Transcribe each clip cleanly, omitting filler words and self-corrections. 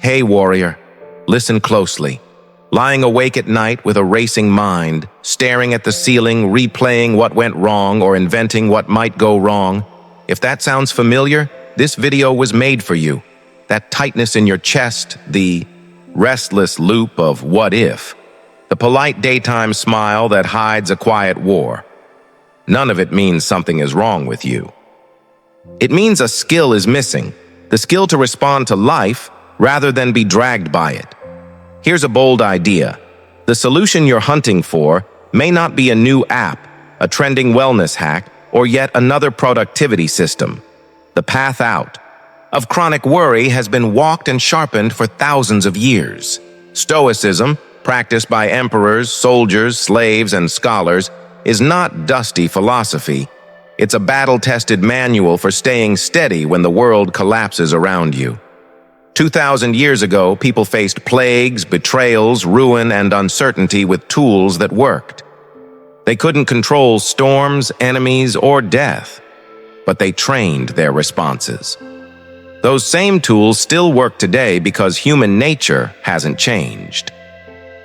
Hey, warrior, listen closely. Lying awake at night with a racing mind, staring at the ceiling, replaying what went wrong or inventing what might go wrong. If that sounds familiar, this video was made for you. That tightness in your chest, the restless loop of what if, the polite daytime smile that hides a quiet war. None of it means something is wrong with you. It means a skill is missing, the skill to respond to life rather than be dragged by it. Here's a bold idea. The solution you're hunting for may not be a new app, a trending wellness hack, or yet another productivity system. The path out of chronic worry has been walked and sharpened for thousands of years. Stoicism, practiced by emperors, soldiers, slaves, and scholars, is not dusty philosophy. It's a battle-tested manual for staying steady when the world collapses around you. 2,000 years ago, people faced plagues, betrayals, ruin, and uncertainty with tools that worked. They couldn't control storms, enemies, or death, but they trained their responses. Those same tools still work today because human nature hasn't changed.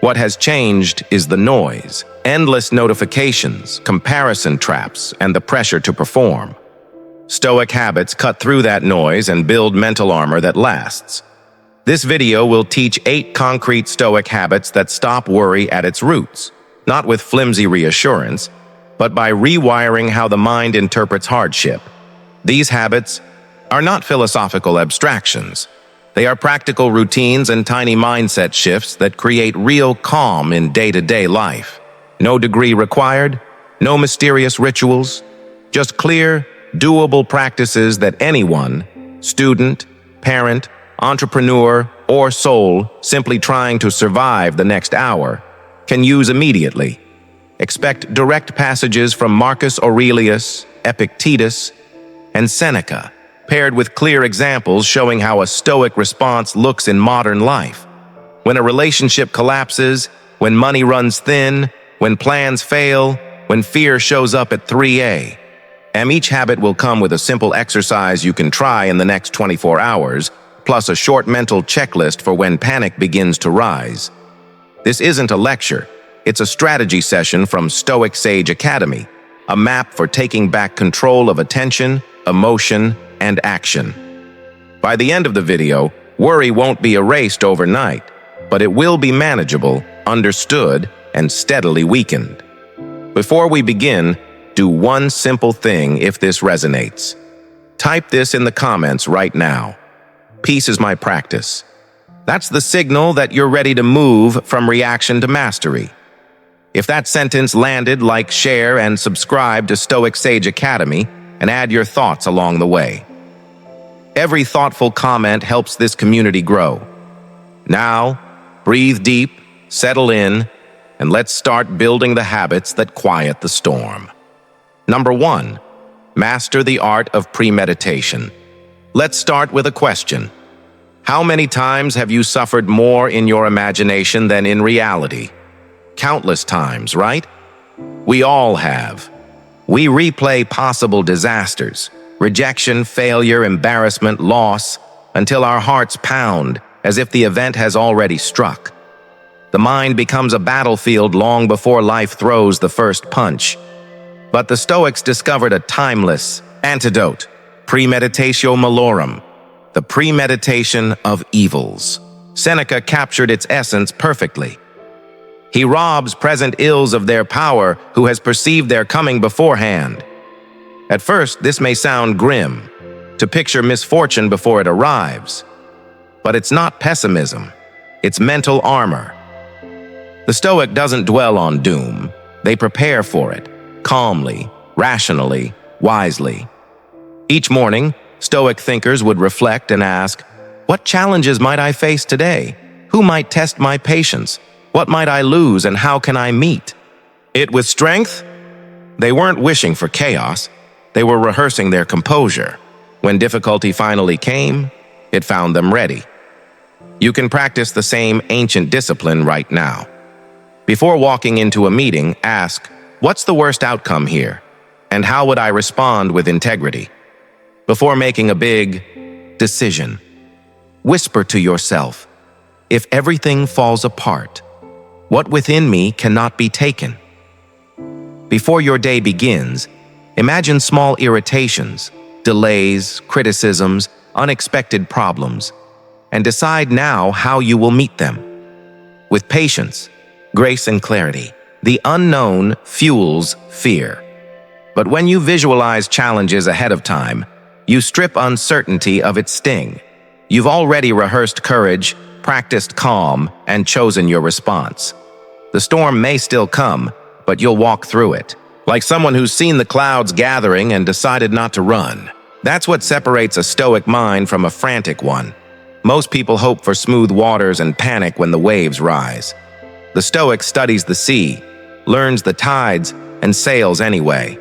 What has changed is the noise, endless notifications, comparison traps, and the pressure to perform. Stoic habits cut through that noise and build mental armor that lasts. This video will teach 8 concrete Stoic habits that stop worry at its roots, not with flimsy reassurance, but by rewiring how the mind interprets hardship. These habits are not philosophical abstractions. They are practical routines and tiny mindset shifts that create real calm in day-to-day life. No degree required, no mysterious rituals, just clear, doable practices that anyone, student, parent, entrepreneur, or soul simply trying to survive the next hour, can use immediately. Expect direct passages from Marcus Aurelius, Epictetus, and Seneca, paired with clear examples showing how a Stoic response looks in modern life. When a relationship collapses, when money runs thin, when plans fail, when fear shows up at 3 a.m. Each habit will come with a simple exercise you can try in the next 24 hours, plus a short mental checklist for when panic begins to rise. This isn't a lecture, it's a strategy session from Stoic Sage Academy, a map for taking back control of attention, emotion, and action. By the end of the video, worry won't be erased overnight, but it will be manageable, understood, and steadily weakened. Before we begin, do one simple thing if this resonates. Type this in the comments right now. Peace is my practice. That's the signal that you're ready to move from reaction to mastery. If that sentence landed, like, share, and subscribe to Stoic Sage Academy and add your thoughts along the way. Every thoughtful comment helps this community grow. Now, breathe deep, settle in, and let's start building the habits that quiet the storm. Number 1, master the art of premeditation. Let's start with a question. How many times have you suffered more in your imagination than in reality? Countless times, right? We all have. We replay possible disasters, rejection, failure, embarrassment, loss, until our hearts pound as if the event has already struck. The mind becomes a battlefield long before life throws the first punch. But the Stoics discovered a timeless antidote, premeditatio malorum, the premeditation of evils. Seneca captured its essence perfectly. He robs present ills of their power who has perceived their coming beforehand. At first, this may sound grim, to picture misfortune before it arrives. But it's not pessimism, it's mental armor. The Stoic doesn't dwell on doom, they prepare for it, calmly, rationally, wisely. Each morning, Stoic thinkers would reflect and ask, what challenges might I face today? Who might test my patience? What might I lose and how can I meet it with strength? They weren't wishing for chaos, they were rehearsing their composure. When difficulty finally came, it found them ready. You can practice the same ancient discipline right now. Before walking into a meeting, ask, what's the worst outcome here? And how would I respond with integrity? Before making a big decision, whisper to yourself, "If everything falls apart, what within me cannot be taken?" Before your day begins, imagine small irritations, delays, criticisms, unexpected problems, and decide now how you will meet them. With patience, grace, and clarity, the unknown fuels fear. But when you visualize challenges ahead of time, you strip uncertainty of its sting. You've already rehearsed courage, practiced calm, and chosen your response. The storm may still come, but you'll walk through it, like someone who's seen the clouds gathering and decided not to run. That's what separates a stoic mind from a frantic one. Most people hope for smooth waters and panic when the waves rise. The stoic studies the sea, learns the tides, and sails anyway.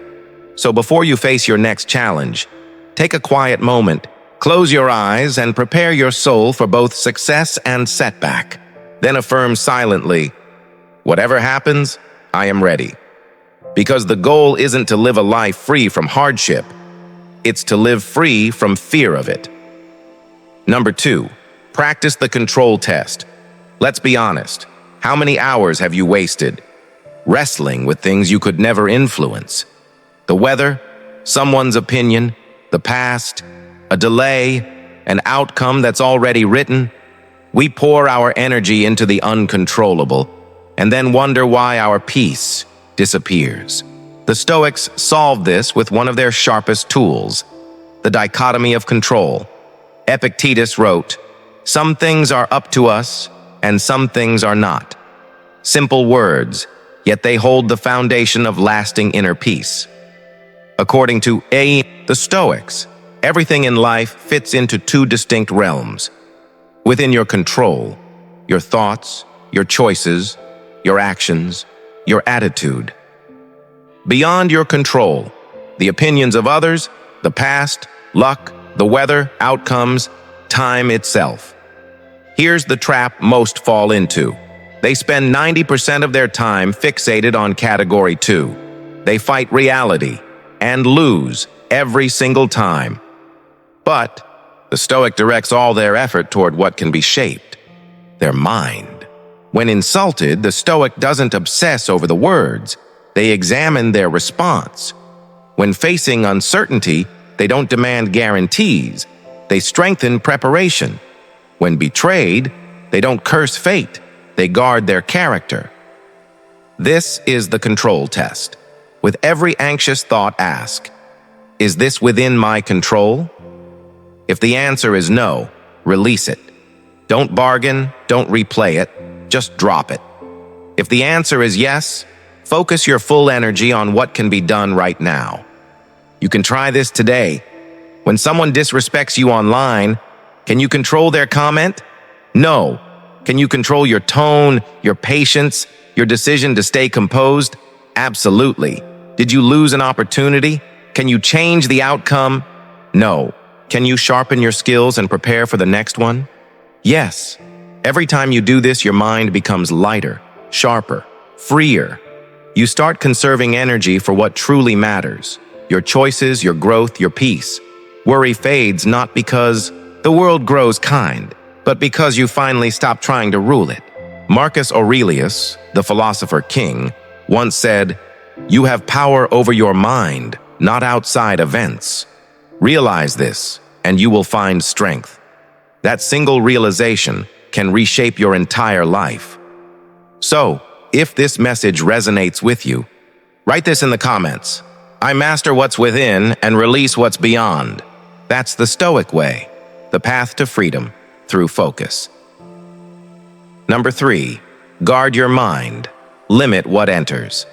So before you face your next challenge, take a quiet moment, close your eyes, and prepare your soul for both success and setback. Then affirm silently, "Whatever happens, I am ready." Because the goal isn't to live a life free from hardship, it's to live free from fear of it. Number 2, practice the control test. Let's be honest, how many hours have you wasted wrestling with things you could never influence? The weather, someone's opinion, the past, a delay, an outcome that's already written. We pour our energy into the uncontrollable and then wonder why our peace disappears. The Stoics solved this with one of their sharpest tools, the dichotomy of control. Epictetus wrote, "Some things are up to us and some things are not." Simple words, yet they hold the foundation of lasting inner peace. According to the Stoics, everything in life fits into 2 distinct realms. Within your control, your thoughts, your choices, your actions, your attitude. Beyond your control, the opinions of others, the past, luck, the weather, outcomes, time itself. Here's the trap most fall into. They spend 90% of their time fixated on category 2. They fight reality and lose every single time. But the Stoic directs all their effort toward what can be shaped, their mind. When insulted, the Stoic doesn't obsess over the words, they examine their response. When facing uncertainty, they don't demand guarantees, they strengthen preparation. When betrayed, they don't curse fate, they guard their character. This is the control test. With every anxious thought, ask, "Is this within my control?" If the answer is no, release it. Don't bargain, don't replay it, just drop it. If the answer is yes, focus your full energy on what can be done right now. You can try this today. When someone disrespects you online, can you control their comment? No. Can you control your tone, your patience, your decision to stay composed? Absolutely. Did you lose an opportunity? Can you change the outcome? No. Can you sharpen your skills and prepare for the next one? Yes. Every time you do this, your mind becomes lighter, sharper, freer. You start conserving energy for what truly matters, your choices, your growth, your peace. Worry fades not because the world grows kind, but because you finally stop trying to rule it. Marcus Aurelius, the philosopher king, once said, "You have power over your mind, not outside events." Realize this, and you will find strength. That single realization can reshape your entire life. So, if this message resonates with you, write this in the comments. I master what's within and release what's beyond. That's the Stoic way, the path to freedom through focus. Number 3, guard your mind. Limit what enters.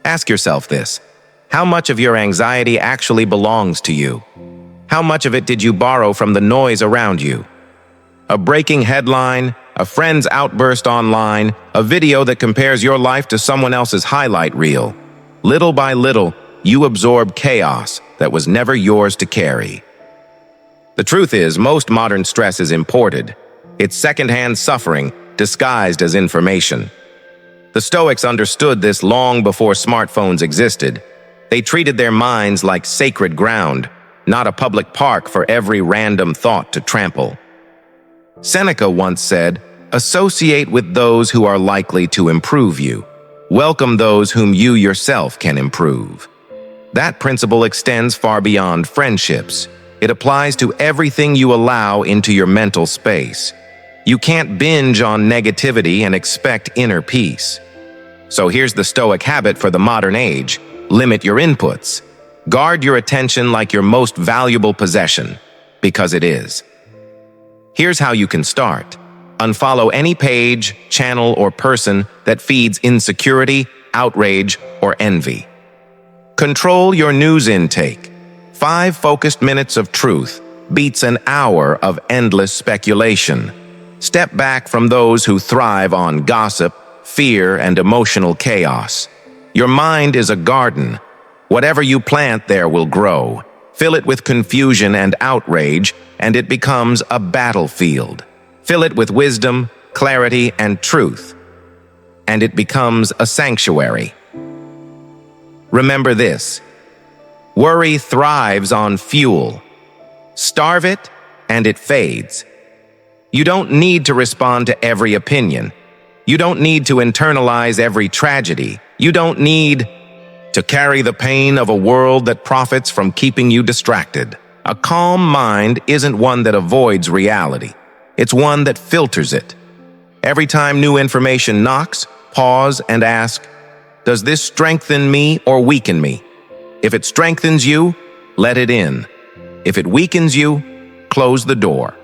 Ask yourself this. How much of your anxiety actually belongs to you? How much of it did you borrow from the noise around you? A breaking headline, a friend's outburst online, a video that compares your life to someone else's highlight reel. Little by little, you absorb chaos that was never yours to carry. The truth is, most modern stress is imported. It's secondhand suffering disguised as information. The Stoics understood this long before smartphones existed. They treated their minds like sacred ground, not a public park for every random thought to trample. Seneca once said, "Associate with those who are likely to improve you. Welcome those whom you yourself can improve." That principle extends far beyond friendships. It applies to everything you allow into your mental space. You can't binge on negativity and expect inner peace. So here's the Stoic habit for the modern age: limit your inputs. Guard your attention like your most valuable possession, because it is. Here's how you can start. Unfollow any page, channel, or person that feeds insecurity, outrage, or envy. Control your news intake. 5 focused minutes of truth beats an hour of endless speculation. Step back from those who thrive on gossip, fear, and emotional chaos. Your mind is a garden. Whatever you plant there will grow. Fill it with confusion and outrage, and it becomes a battlefield. Fill it with wisdom, clarity, and truth, and it becomes a sanctuary. Remember this: worry thrives on fuel. Starve it, and it fades. You don't need to respond to every opinion. You don't need to internalize every tragedy. You don't need to carry the pain of a world that profits from keeping you distracted. A calm mind isn't one that avoids reality. It's one that filters it. Every time new information knocks, pause and ask, does this strengthen me or weaken me? If it strengthens you, let it in. If it weakens you, close the door.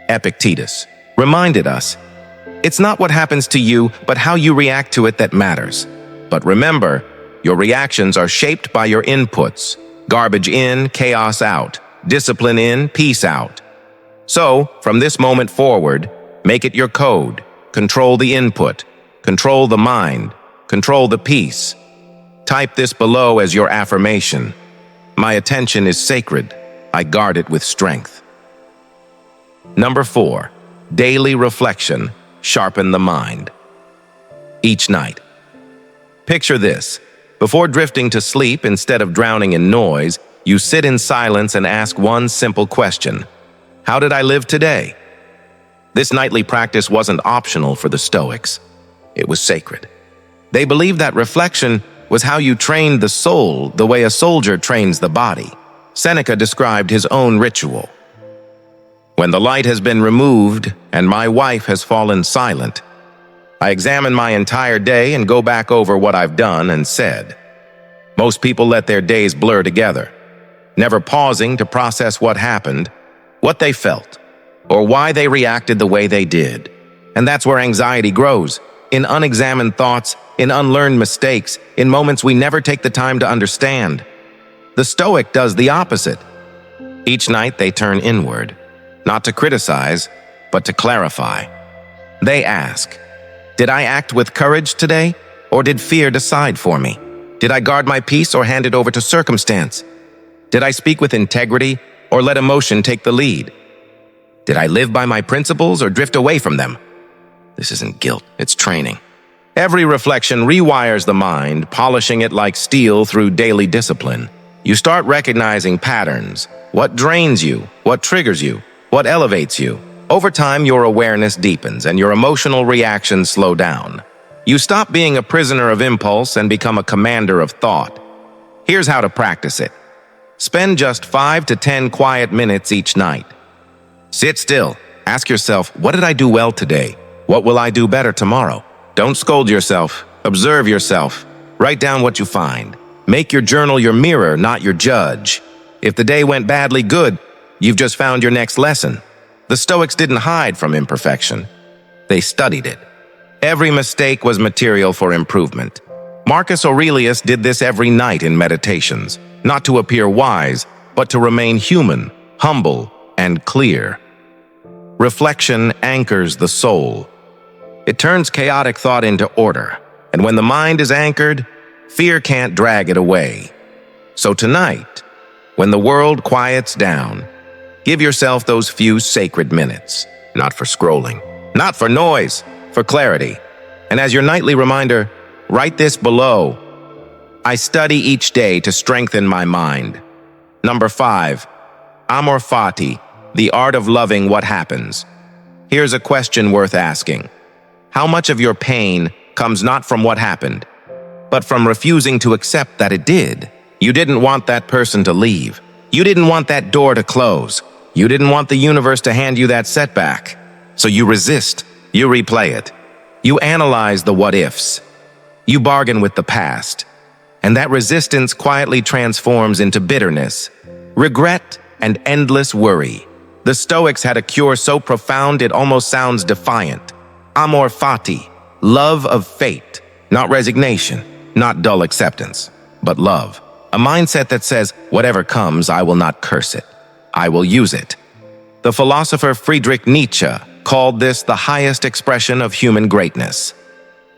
Epictetus reminded us, it's not what happens to you, but how you react to it that matters. But remember, your reactions are shaped by your inputs. Garbage in, chaos out. Discipline in, peace out. So, from this moment forward, make it your code. Control the input. Control the mind. Control the peace. Type this below as your affirmation. My attention is sacred. I guard it with strength. Number 4. Daily reflection. Sharpen the mind. Each night. Picture this. Before drifting to sleep, instead of drowning in noise, you sit in silence and ask one simple question. How did I live today? This nightly practice wasn't optional for the Stoics. It was sacred. They believed that reflection was how you trained the soul the way a soldier trains the body. Seneca described his own ritual. When the light has been removed and my wife has fallen silent, I examine my entire day and go back over what I've done and said. Most people let their days blur together, never pausing to process what happened, what they felt, or why they reacted the way they did. And that's where anxiety grows, in unexamined thoughts, in unlearned mistakes, in moments we never take the time to understand. The Stoic does the opposite. Each night they turn inward, not to criticize, but to clarify. They ask, did I act with courage today, or did fear decide for me? Did I guard my peace or hand it over to circumstance? Did I speak with integrity or let emotion take the lead? Did I live by my principles or drift away from them? This isn't guilt, it's training. Every reflection rewires the mind, polishing it like steel through daily discipline. You start recognizing patterns. What drains you? What triggers you? What elevates you? Over time, your awareness deepens and your emotional reactions slow down. You stop being a prisoner of impulse and become a commander of thought. Here's how to practice it. Spend just 5 to 10 quiet minutes each night. Sit still. Ask yourself, what did I do well today? What will I do better tomorrow? Don't scold yourself. Observe yourself. Write down what you find. Make your journal your mirror, not your judge. If the day went badly, good. You've just found your next lesson. The Stoics didn't hide from imperfection. They studied it. Every mistake was material for improvement. Marcus Aurelius did this every night in meditations, not to appear wise, but to remain human, humble, and clear. Reflection anchors the soul. It turns chaotic thought into order, and when the mind is anchored, fear can't drag it away. So tonight, when the world quiets down, give yourself those few sacred minutes, not for scrolling, not for noise, for clarity. And as your nightly reminder, write this below. I study each day to strengthen my mind. Number 5. Amor Fati, the art of loving what happens. Here's a question worth asking. How much of your pain comes not from what happened, but from refusing to accept that it did? You didn't want that person to leave. You didn't want that door to close. You didn't want the universe to hand you that setback. So you resist. You replay it. You analyze the what-ifs. You bargain with the past. And that resistance quietly transforms into bitterness, regret, and endless worry. The Stoics had a cure so profound it almost sounds defiant. Amor Fati, love of fate, not resignation, not dull acceptance, but love. A mindset that says, whatever comes, I will not curse it. I will use it. The philosopher Friedrich Nietzsche called this the highest expression of human greatness.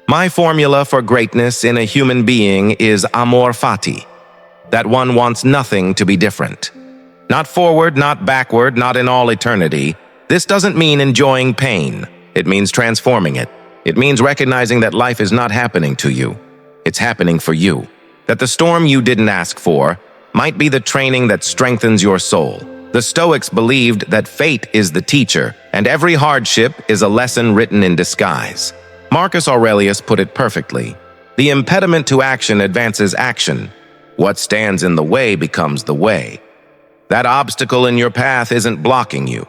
My formula for greatness in a human being is Amor Fati, that one wants nothing to be different. Not forward, not backward, not in all eternity. This doesn't mean enjoying pain. It means transforming it. It means recognizing that life is not happening to you. It's happening for you. That the storm you didn't ask for might be the training that strengthens your soul. The Stoics believed that fate is the teacher, and every hardship is a lesson written in disguise. Marcus Aurelius put it perfectly. The impediment to action advances action. What stands in the way becomes the way. That obstacle in your path isn't blocking you.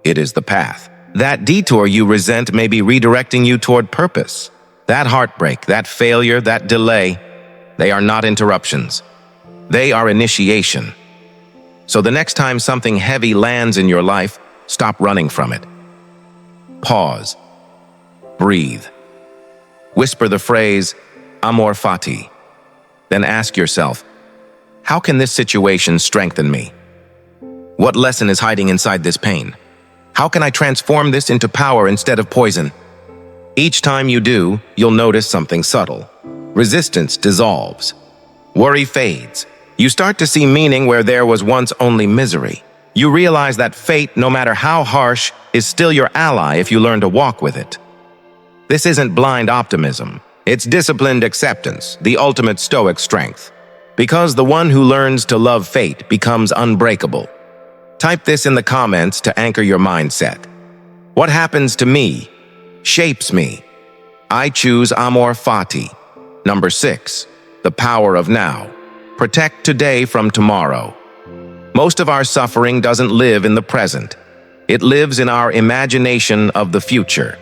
It is the path. That detour you resent may be redirecting you toward purpose. That heartbreak, that failure, that delay, they are not interruptions. They are initiation. So the next time something heavy lands in your life, stop running from it. Pause. Breathe. Whisper the phrase, Amor Fati. Then ask yourself, how can this situation strengthen me? What lesson is hiding inside this pain? How can I transform this into power instead of poison? Each time you do, you'll notice something subtle. Resistance dissolves. Worry fades. You start to see meaning where there was once only misery. You realize that fate, no matter how harsh, is still your ally if you learn to walk with it. This isn't blind optimism. It's disciplined acceptance, the ultimate Stoic strength. Because the one who learns to love fate becomes unbreakable. Type this in the comments to anchor your mindset. What happens to me shapes me. I choose Amor Fati. Number 6, the power of now. Protect today from tomorrow. Most of our suffering doesn't live in the present. It lives in our imagination of the future.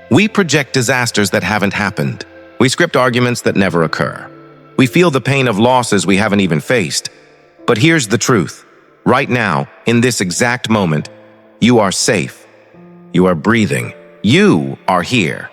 We project disasters that haven't happened. We script arguments that never occur. We feel the pain of losses we haven't even faced. But here's the truth. Right now, in this exact moment, you are safe. You are breathing. You are here.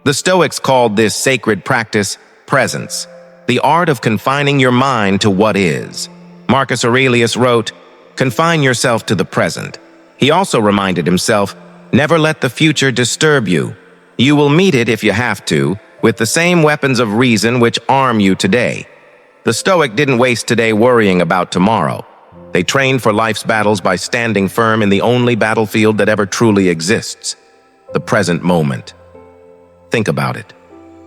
The Stoics called this sacred practice presence, the art of confining your mind to what is. Marcus Aurelius wrote, "Confine yourself to the present." He also reminded himself, "Never let the future disturb you. You will meet it if you have to, with the same weapons of reason which arm you today." The Stoic didn't waste today worrying about tomorrow. They trained for life's battles by standing firm in the only battlefield that ever truly exists, the present moment. Think about it.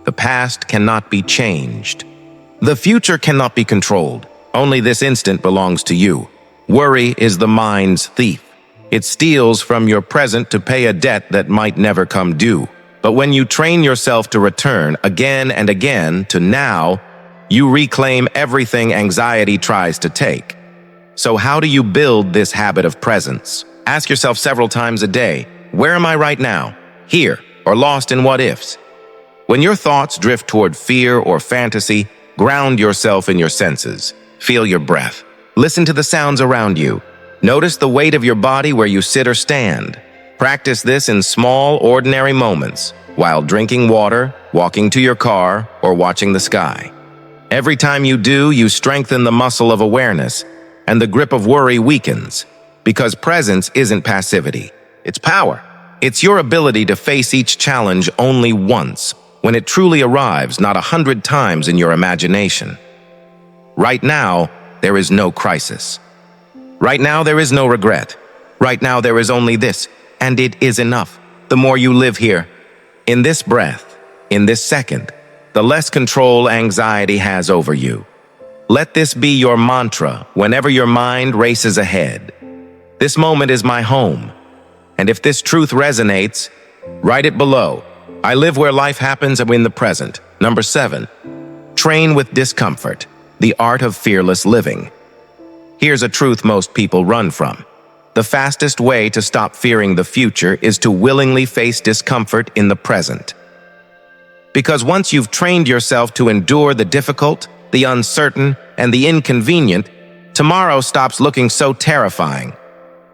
The past cannot be changed. The future cannot be controlled. Only this instant belongs to you. Worry is the mind's thief. It steals from your present to pay a debt that might never come due. But when you train yourself to return again and again to now, you reclaim everything anxiety tries to take. So how do you build this habit of presence? Ask yourself several times a day, where am I right now? Here, or lost in what-ifs? When your thoughts drift toward fear or fantasy, ground yourself in your senses. Feel your breath. Listen to the sounds around you. Notice the weight of your body where you sit or stand. Practice this in small, ordinary moments, while drinking water, walking to your car, or watching the sky. Every time you do, you strengthen the muscle of awareness, and the grip of worry weakens, because presence isn't passivity. It's power. It's your ability to face each challenge only once, when it truly arrives, not 100 times in your imagination. Right now, there is no crisis. Right now, there is no regret. Right now, there is only this, and it is enough. The more you live here, in this breath, in this second, the less control anxiety has over you. Let this be your mantra whenever your mind races ahead. This moment is my home. And if this truth resonates, write it below. I live where life happens and in the present. Number 7. Train with discomfort, the art of fearless living. Here's a truth most people run from. The fastest way to stop fearing the future is to willingly face discomfort in the present. Because once you've trained yourself to endure the difficult, the uncertain, and the inconvenient, tomorrow stops looking so terrifying.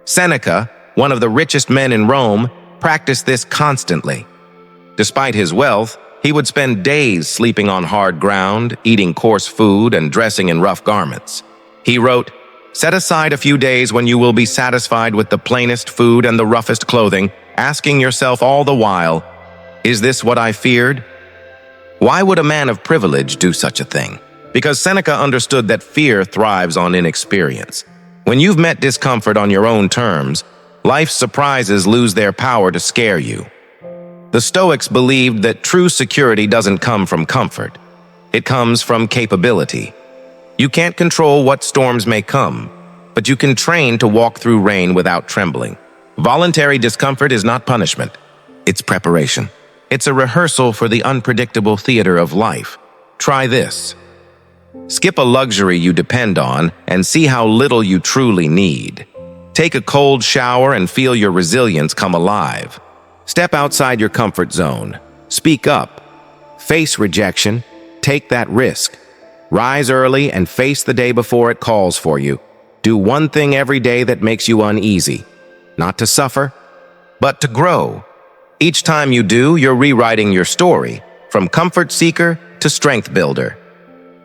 Seneca, one of the richest men in Rome, practiced this constantly. Despite his wealth, he would spend days sleeping on hard ground, eating coarse food, and dressing in rough garments. He wrote, "Set aside a few days when you will be satisfied with the plainest food and the roughest clothing, asking yourself all the while, 'Is this what I feared?'" Why would a man of privilege do such a thing? Because Seneca understood that fear thrives on inexperience. When you've met discomfort on your own terms, life's surprises lose their power to scare you. The Stoics believed that true security doesn't come from comfort. It comes from capability. You can't control what storms may come, but you can train to walk through rain without trembling. Voluntary discomfort is not punishment. It's preparation. It's a rehearsal for the unpredictable theater of life. Try this. Skip a luxury you depend on and see how little you truly need. Take a cold shower and feel your resilience come alive. Step outside your comfort zone. Speak up. Face rejection. Take that risk. Rise early and face the day before it calls for you. Do one thing every day that makes you uneasy. Not to suffer, but to grow. Each time you do, you're rewriting your story, from comfort seeker to strength builder.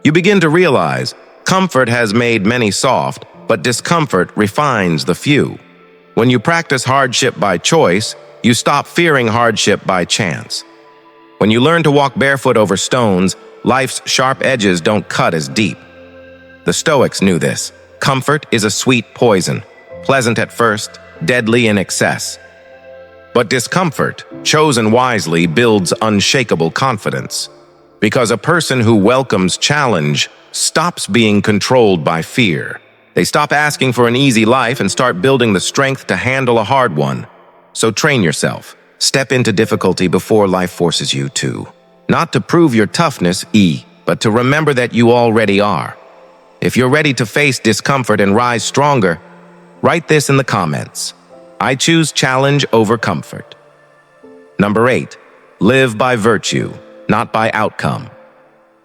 You begin to realize comfort has made many soft, but discomfort refines the few. When you practice hardship by choice, you stop fearing hardship by chance. When you learn to walk barefoot over stones, life's sharp edges don't cut as deep. The Stoics knew this. Comfort is a sweet poison, pleasant at first, deadly in excess. But discomfort, chosen wisely, builds unshakable confidence. Because a person who welcomes challenge stops being controlled by fear. They stop asking for an easy life and start building the strength to handle a hard one. So train yourself. Step into difficulty before life forces you to. Not to prove your toughness, but to remember that you already are. If you're ready to face discomfort and rise stronger, write this in the comments. I choose challenge over comfort. Number 8, live by virtue, not by outcome.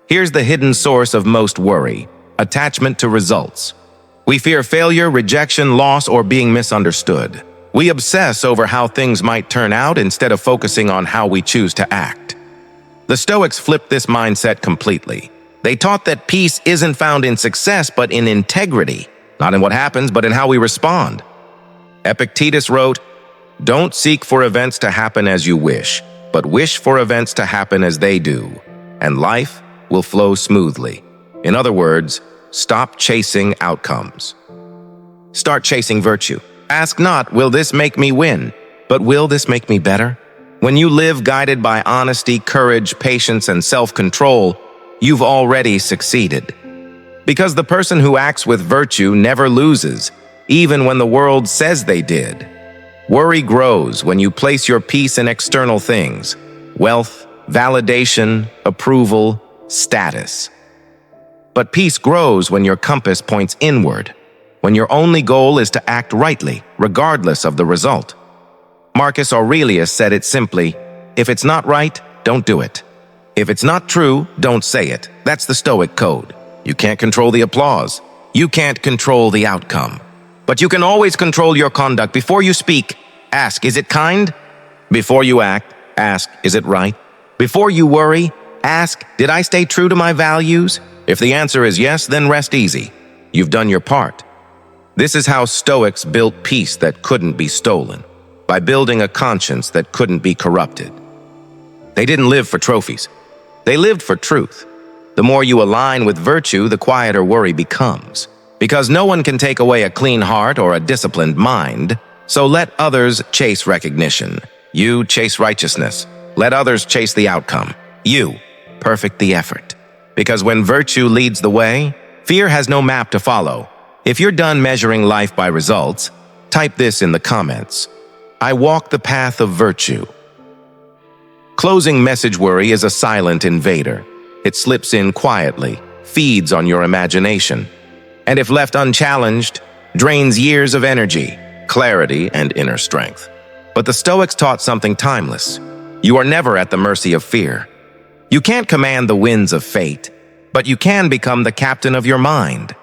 Here's the hidden source of most worry: attachment to results. We fear failure, rejection, loss, or being misunderstood. We obsess over how things might turn out instead of focusing on how we choose to act. The Stoics flipped this mindset completely. They taught that peace isn't found in success, but in integrity. Not in what happens, but in how we respond. Epictetus wrote, "Don't seek for events to happen as you wish, but wish for events to happen as they do, and life will flow smoothly." In other words, stop chasing outcomes. Start chasing virtue. Ask not, will this make me win, but will this make me better? When you live guided by honesty, courage, patience, and self-control, you've already succeeded. Because the person who acts with virtue never loses, even when the world says they did. Worry grows when you place your peace in external things: wealth, validation, approval, status. But peace grows when your compass points inward, when your only goal is to act rightly, regardless of the result. Marcus Aurelius said it simply: if it's not right, don't do it. If it's not true, don't say it. That's the Stoic code. You can't control the applause. You can't control the outcome. But you can always control your conduct. Before you speak, ask, is it kind? Before you act, ask, is it right? Before you worry, ask, did I stay true to my values? If the answer is yes, then rest easy. You've done your part. This is how Stoics built peace that couldn't be stolen, by building a conscience that couldn't be corrupted. They didn't live for trophies. They lived for truth. The more you align with virtue, the quieter worry becomes. Because no one can take away a clean heart or a disciplined mind, so let others chase recognition. You chase righteousness. Let others chase the outcome. You perfect the effort. Because when virtue leads the way, Fear has no map to follow. If you're done measuring life by results, type this in the comments. I walk the path of virtue. Closing message worry is a silent invader. It slips in quietly, feeds on your imagination, and if left unchallenged, drains years of energy, clarity, and inner strength. But the Stoics taught something timeless. You are never at the mercy of fear. You can't command the winds of fate, but you can become the captain of your mind.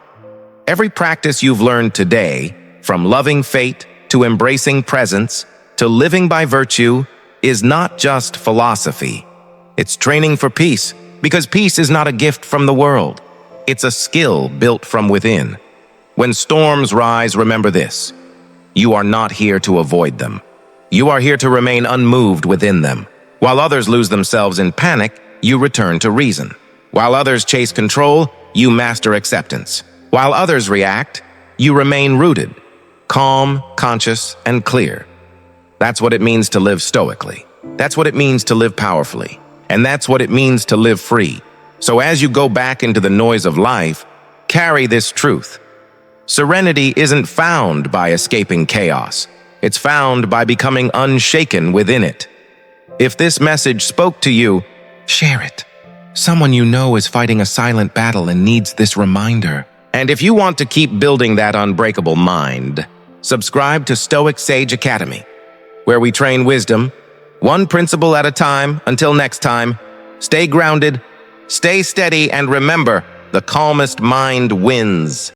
Every practice you've learned today, from loving fate to embracing presence to living by virtue, is not just philosophy. It's training for peace, because peace is not a gift from the world. It's a skill built from within. When storms rise, remember this. You are not here to avoid them. You are here to remain unmoved within them. While others lose themselves in panic, you return to reason. While others chase control, you master acceptance. While others react, you remain rooted, calm, conscious, and clear. That's what it means to live stoically. That's what it means to live powerfully. And that's what it means to live free. So as you go back into the noise of life, carry this truth. Serenity isn't found by escaping chaos. It's found by becoming unshaken within it. If this message spoke to you, share it. Someone you know is fighting a silent battle and needs this reminder. And if you want to keep building that unbreakable mind, subscribe to Stoic Sage Academy, where we train wisdom, one principle at a time. Until next time, stay grounded, stay steady, and remember, the calmest mind wins.